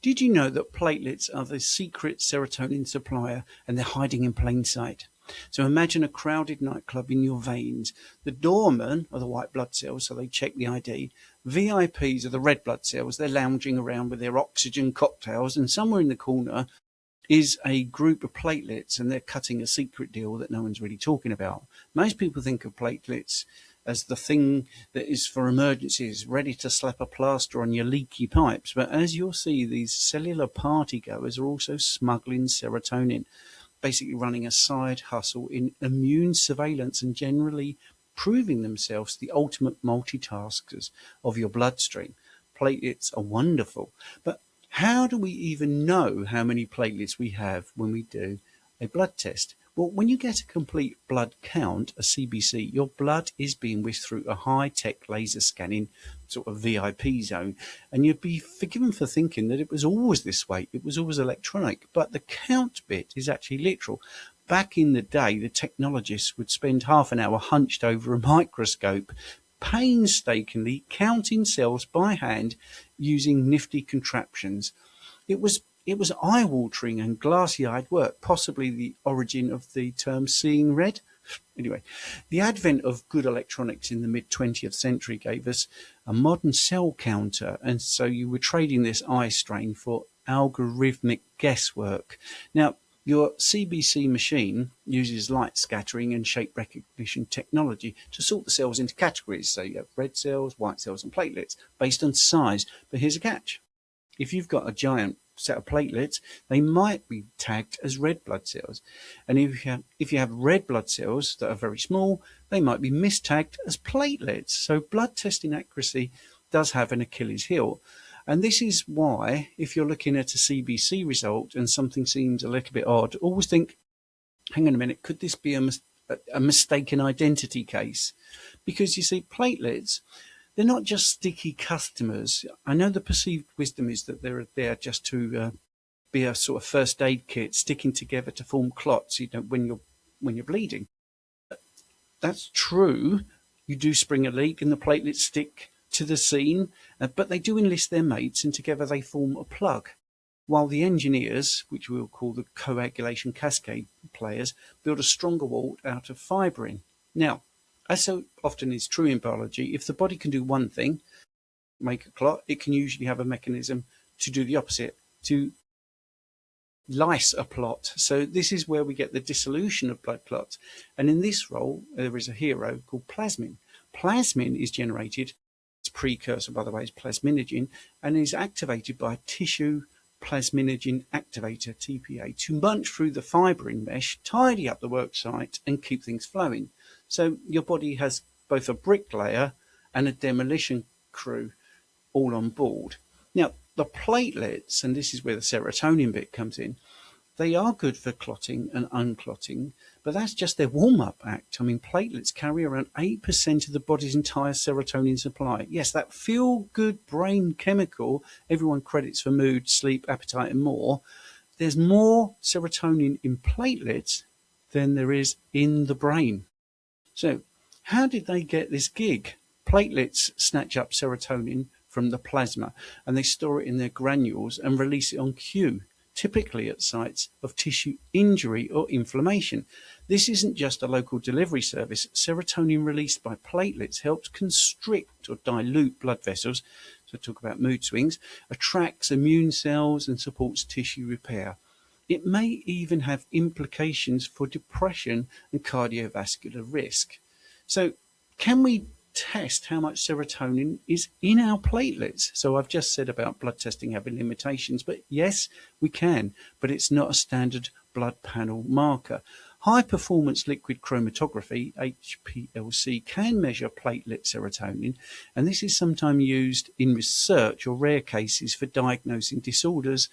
Did you know that platelets are the secret serotonin supplier and they're hiding in plain sight? So imagine a crowded nightclub in your veins. The doormen are the white blood cells, so they check the ID. VIPs are the red blood cells. They're lounging around with their oxygen cocktails, and somewhere in the corner is a group of platelets, and they're cutting a secret deal that no one's really talking about. Most people think of platelets as the thing that is for emergencies, ready to slap a plaster on your leaky pipes. But as you'll see, these cellular partygoers are also smuggling serotonin, basically running a side hustle in immune surveillance and generally proving themselves the ultimate multitaskers of your bloodstream. Platelets are wonderful, but how do we even know how many platelets we have when we do a blood test? Well, when you get a complete blood count, a CBC, your blood is being whisked through a high-tech laser scanning sort of VIP zone, and you'd be forgiven for thinking that it was always this way, it was always electronic, but the count bit is actually literal. Back in the day, the technologists would spend half an hour hunched over a microscope, painstakingly counting cells by hand using nifty contraptions. It was eye-watering and glassy-eyed work, possibly the origin of the term seeing red. Anyway, the advent of good electronics in the mid-20th century gave us a modern cell counter, and so you were trading this eye strain for algorithmic guesswork. Now, your CBC machine uses light scattering and shape recognition technology to sort the cells into categories. So you have red cells, white cells, and platelets based on size. But here's a catch. If you've got a giant set of platelets, they might be tagged as red blood cells. And if you have red blood cells that are very small, they might be mistagged as platelets. So blood testing accuracy does have an Achilles heel. And this is why, if you're looking at a CBC result and something seems a little bit odd, always think, hang on a minute, could this be a mistaken identity case? Because you see, platelets, they're not just sticky customers. I know the perceived wisdom is that they're there just to be a sort of first aid kit, sticking together to form clots, when you're bleeding. That's true. You do spring a leak and the platelets stick to the scene, but they do enlist their mates and together they form a plug. While the engineers, which we'll call the coagulation cascade players, build a stronger wall out of fibrin. Now, as so often is true in biology, if the body can do one thing, make a clot, it can usually have a mechanism to do the opposite, to lyse a plot. So this is where we get the dissolution of blood clots. And in this role, there is a hero called plasmin. Plasmin is generated, its precursor, by the way, is plasminogen, and is activated by a tissue plasminogen activator, TPA, to munch through the fibrin mesh, tidy up the work site, and keep things flowing. So your body has both a bricklayer and a demolition crew all on board. Now, the platelets, and this is where the serotonin bit comes in, they are good for clotting and unclotting, but that's just their warm-up act. I mean, platelets carry around 8% of the body's entire serotonin supply. Yes, that feel-good brain chemical everyone credits for mood, sleep, appetite, and more. There's more serotonin in platelets than there is in the brain. So, how did they get this gig? Platelets snatch up serotonin from the plasma, and they store it in their granules and release it on cue, typically at sites of tissue injury or inflammation. This isn't just a local delivery service. Serotonin released by platelets helps constrict or dilute blood vessels, so talk about mood swings, attracts immune cells and supports tissue repair. It may even have implications for depression and cardiovascular risk. So can we test how much serotonin is in our platelets? So I've just said about blood testing having limitations, but yes, we can, but it's not a standard blood panel marker. High performance liquid chromatography, HPLC, can measure platelet serotonin, and this is sometimes used in research or rare cases for diagnosing disorders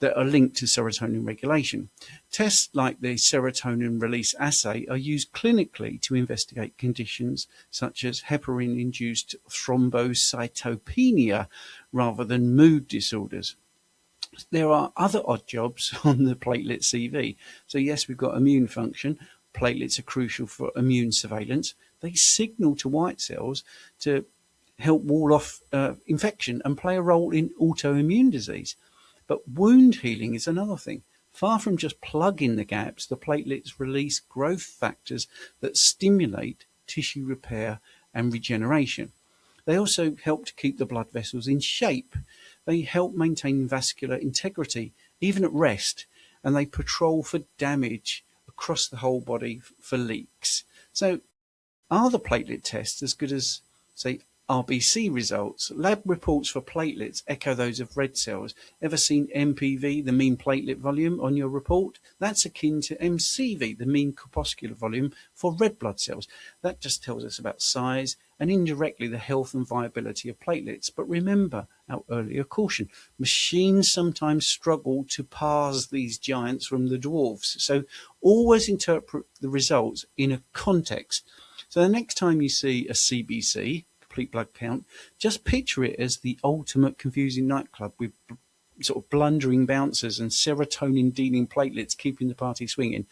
that are linked to serotonin regulation. Tests like the serotonin release assay are used clinically to investigate conditions such as heparin-induced thrombocytopenia rather than mood disorders. There are other odd jobs on the platelet CV. So yes, we've got immune function. Platelets are crucial for immune surveillance. They signal to white cells to help wall off infection and play a role in autoimmune disease. But wound healing is another thing. Far from just plugging the gaps, the platelets release growth factors that stimulate tissue repair and regeneration. They also help to keep the blood vessels in shape. They help maintain vascular integrity, even at rest, and they patrol for damage across the whole body for leaks. So, are the platelet tests as good as, say, RBC results? Lab reports for platelets echo those of red cells. Ever seen MPV, the mean platelet volume, on your report? That's akin to MCV, the mean corpuscular volume for red blood cells. That just tells us about size and indirectly the health and viability of platelets. But remember our earlier caution. Machines sometimes struggle to parse these giants from the dwarfs. So always interpret the results in a context. So the next time you see a CBC, complete blood count, just picture it as the ultimate confusing nightclub with sort of blundering bouncers and serotonin dealing platelets keeping the party swinging.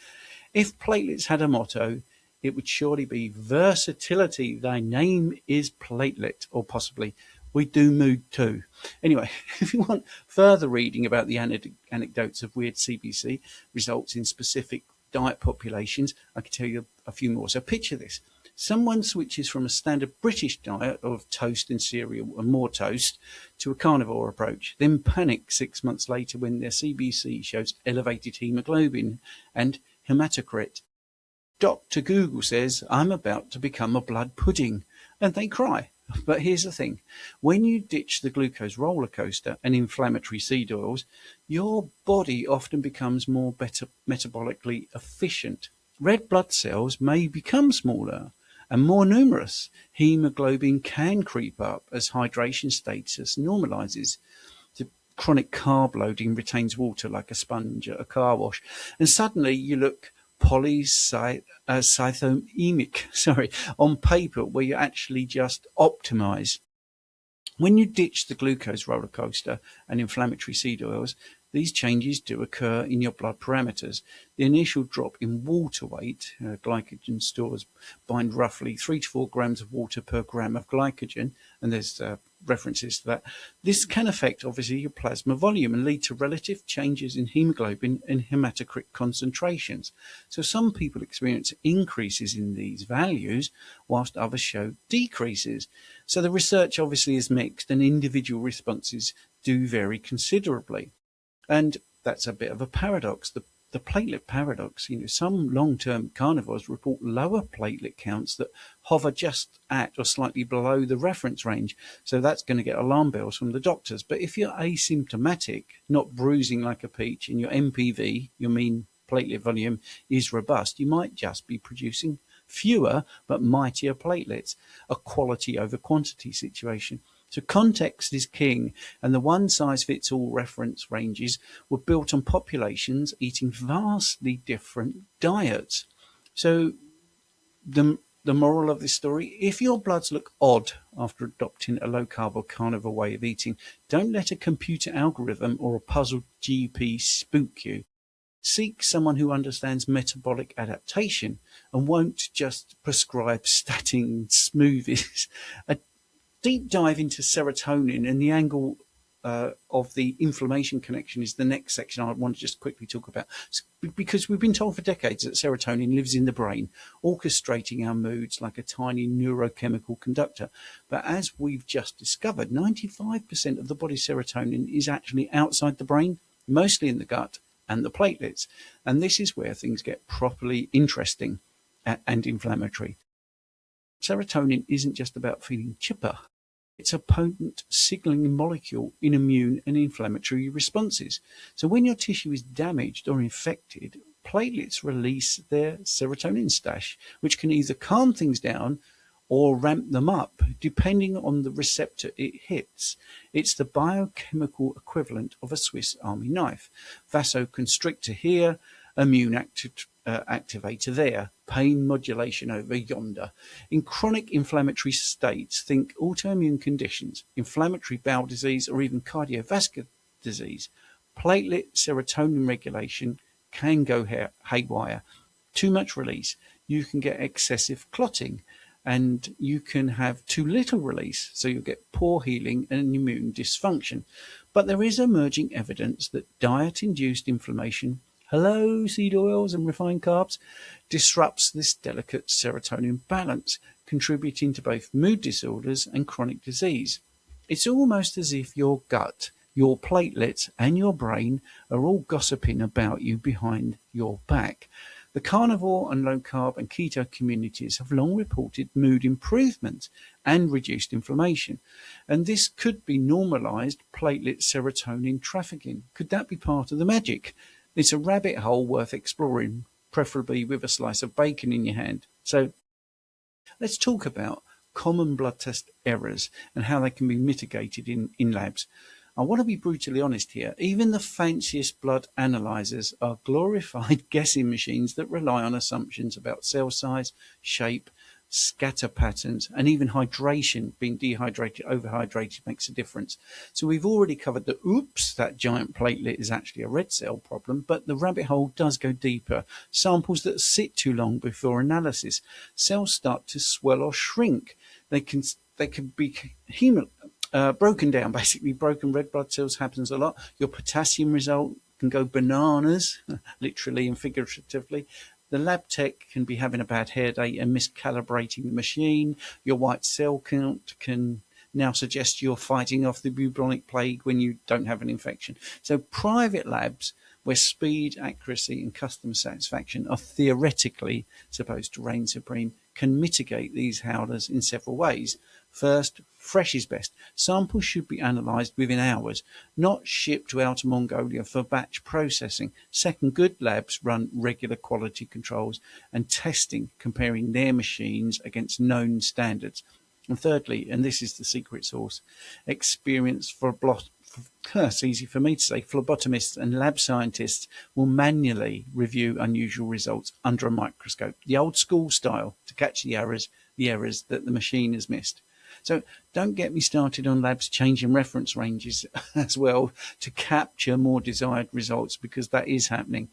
If platelets had a motto, it would surely be versatility. Thy name is platelet, or possibly we do mood too. Anyway, if you want further reading about the anecdotes of weird CBC results in specific diet populations, I can tell you a few more. So picture this. Someone switches from a standard British diet of toast and cereal and more toast to a carnivore approach, then panics 6 months later when their CBC shows elevated hemoglobin and hematocrit. Dr. Google says, I'm about to become a blood pudding, and they cry. But here's the thing. When you ditch the glucose roller coaster and inflammatory seed oils, your body often becomes more metabolically efficient. Red blood cells may become smaller and more numerous. Hemoglobin can creep up as hydration status normalizes. The chronic carb loading retains water like a sponge at a car wash. And suddenly you look polycythemic, on paper, where you actually just optimize. When you ditch the glucose roller coaster and inflammatory seed oils, these changes do occur in your blood parameters. The initial drop in water weight, glycogen stores bind roughly 3 to 4 grams of water per gram of glycogen, and there's references to that. This can affect, obviously, your plasma volume and lead to relative changes in hemoglobin and hematocrit concentrations. So some people experience increases in these values, whilst others show decreases. So the research obviously is mixed, and individual responses do vary considerably. And that's a bit of a paradox, the platelet paradox. Some long-term carnivores report lower platelet counts that hover just at or slightly below the reference range. So that's going to get alarm bells from the doctors. But if you're asymptomatic, not bruising like a peach, and your MPV, your mean platelet volume, is robust, you might just be producing fewer but mightier platelets, a quality over quantity situation. So context is king, and the one-size-fits-all reference ranges were built on populations eating vastly different diets. So the moral of this story, if your bloods look odd after adopting a low-carb or carnivore way of eating, don't let a computer algorithm or a puzzled GP spook you. Seek someone who understands metabolic adaptation and won't just prescribe statin smoothies. A deep dive into serotonin and the angle of the inflammation connection is the next section I want to just quickly talk about, because we've been told for decades that serotonin lives in the brain, orchestrating our moods like a tiny neurochemical conductor. But as we've just discovered, 95% of the body's serotonin is actually outside the brain, mostly in the gut and the platelets. And this is where things get properly interesting and inflammatory. Serotonin isn't just about feeling chipper. It's a potent signaling molecule in immune and inflammatory responses. So when your tissue is damaged or infected, platelets release their serotonin stash, which can either calm things down or ramp them up, depending on the receptor it hits. It's the biochemical equivalent of a Swiss Army knife. Vasoconstrictor here, immune activator there, pain modulation over yonder. In chronic inflammatory states, think autoimmune conditions, inflammatory bowel disease, or even cardiovascular disease, platelet serotonin regulation can go haywire. Too much release, you can get excessive clotting, and you can have too little release, so you'll get poor healing and immune dysfunction. But there is emerging evidence that diet-induced inflammation, hello seed oils and refined carbs, disrupts this delicate serotonin balance, contributing to both mood disorders and chronic disease. It's almost as if your gut, your platelets, and your brain are all gossiping about you behind your back. The carnivore and low carb and keto communities have long reported mood improvement and reduced inflammation. And this could be normalized platelet serotonin trafficking. Could that be part of the magic? It's a rabbit hole worth exploring, preferably with a slice of bacon in your hand. So let's talk about common blood test errors and how they can be mitigated in labs. I want to be brutally honest here. Even the fanciest blood analyzers are glorified guessing machines that rely on assumptions about cell size, shape, scatter patterns, and even hydration. Being dehydrated, overhydrated makes a difference. So we've already covered the oops, that giant platelet is actually a red cell problem, but the rabbit hole does go deeper. Samples that sit too long before analysis, cells start to swell or shrink. They can be broken down, basically. Broken red blood cells happens a lot. Your potassium result can go bananas, literally and figuratively. The lab tech can be having a bad hair day and miscalibrating the machine. Your white cell count can now suggest you're fighting off the bubonic plague when you don't have an infection. So private labs where speed, accuracy and customer satisfaction are theoretically supposed to reign supreme can mitigate these howlers in several ways. First, fresh is best. Samples should be analysed within hours, not shipped to Outer Mongolia for batch processing. Second, good labs run regular quality controls and testing, comparing their machines against known standards. And thirdly, and this is the secret sauce, experience it's easy for me to say, phlebotomists and lab scientists will manually review unusual results under a microscope, the old school style, to catch the errors that the machine has missed. So don't get me started on labs changing reference ranges as well to capture more desired results, because that is happening.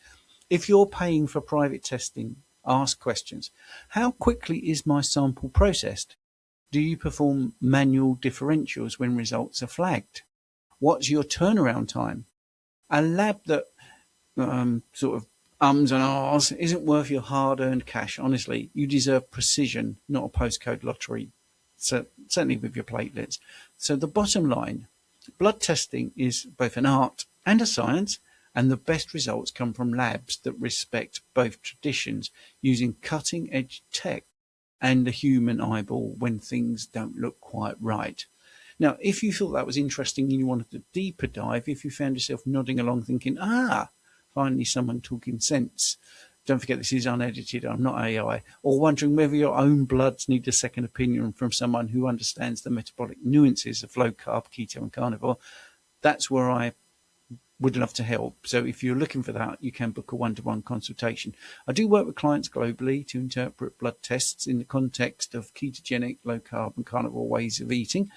If you're paying for private testing, ask questions. How quickly is my sample processed? Do you perform manual differentials when results are flagged? What's your turnaround time? A lab that sort of ums and ahs isn't worth your hard-earned cash. Honestly, you deserve precision, not a postcode lottery. So, certainly with your platelets. So the bottom line, blood testing is both an art and a science, and the best results come from labs that respect both traditions, using cutting-edge tech and the human eyeball when things don't look quite right. Now, if you thought that was interesting and you wanted a deeper dive, if you found yourself nodding along thinking, finally someone talking sense, don't forget this is unedited, I'm not AI, or wondering whether your own bloods need a second opinion from someone who understands the metabolic nuances of low carb, keto and carnivore, that's where I would love to help. So if you're looking for that, you can book a one-to-one consultation. I do work with clients globally to interpret blood tests in the context of ketogenic, low carb and carnivore ways of eating.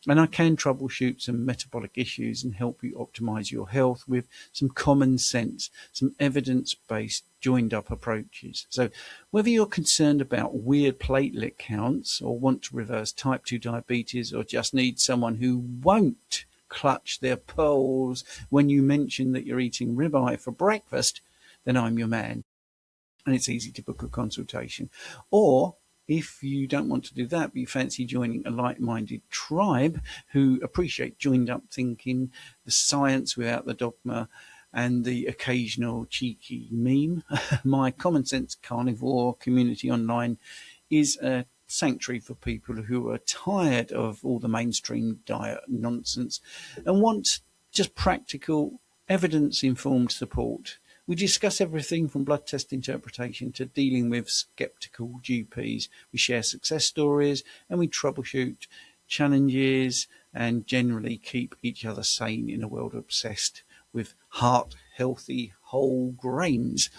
And I can troubleshoot some metabolic issues and help you optimize your health with some common sense, some evidence-based joined up approaches. So whether you're concerned about weird platelet counts or want to reverse type 2 diabetes or just need someone who won't clutch their pearls when you mention that you're eating ribeye for breakfast, then I'm your man. And it's easy to book a consultation. Or if you don't want to do that, but you fancy joining a like-minded tribe who appreciate joined-up thinking, the science without the dogma, and the occasional cheeky meme, my Common Sense Carnivore community online is a sanctuary for people who are tired of all the mainstream diet nonsense and want just practical, evidence-informed support. We discuss everything from blood test interpretation to dealing with skeptical GPs. We share success stories and we troubleshoot challenges and generally keep each other sane in a world obsessed with heart-healthy whole grains.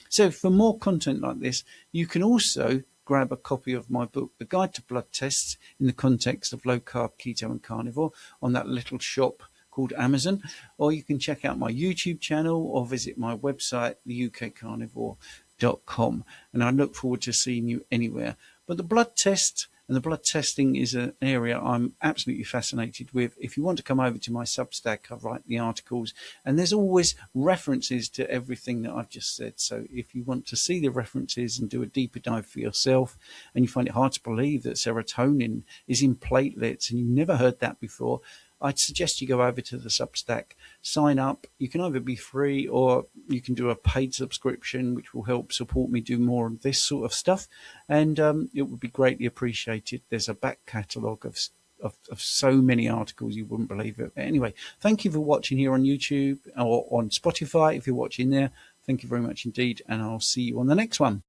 So for more content like this, you can also grab a copy of my book, The Guide to Blood Tests in the Context of Low Carb, Keto and Carnivore, on that little shop called Amazon, or you can check out my YouTube channel or visit my website, theukcarnivore.com, and I look forward to seeing you anywhere. But the blood test And the blood testing is an area I'm absolutely fascinated with. If you want to come over to my Substack, I write the articles, and there's always references to everything that I've just said. So if you want to see the references and do a deeper dive for yourself, and you find it hard to believe that serotonin is in platelets and you've never heard that before, I'd suggest you go over to the Substack, sign up. You can either be free or you can do a paid subscription, which will help support me do more of this sort of stuff. And it would be greatly appreciated. There's a back catalogue of so many articles you wouldn't believe it. But anyway, thank you for watching here on YouTube or on Spotify if you're watching there. Thank you very much indeed, and I'll see you on the next one.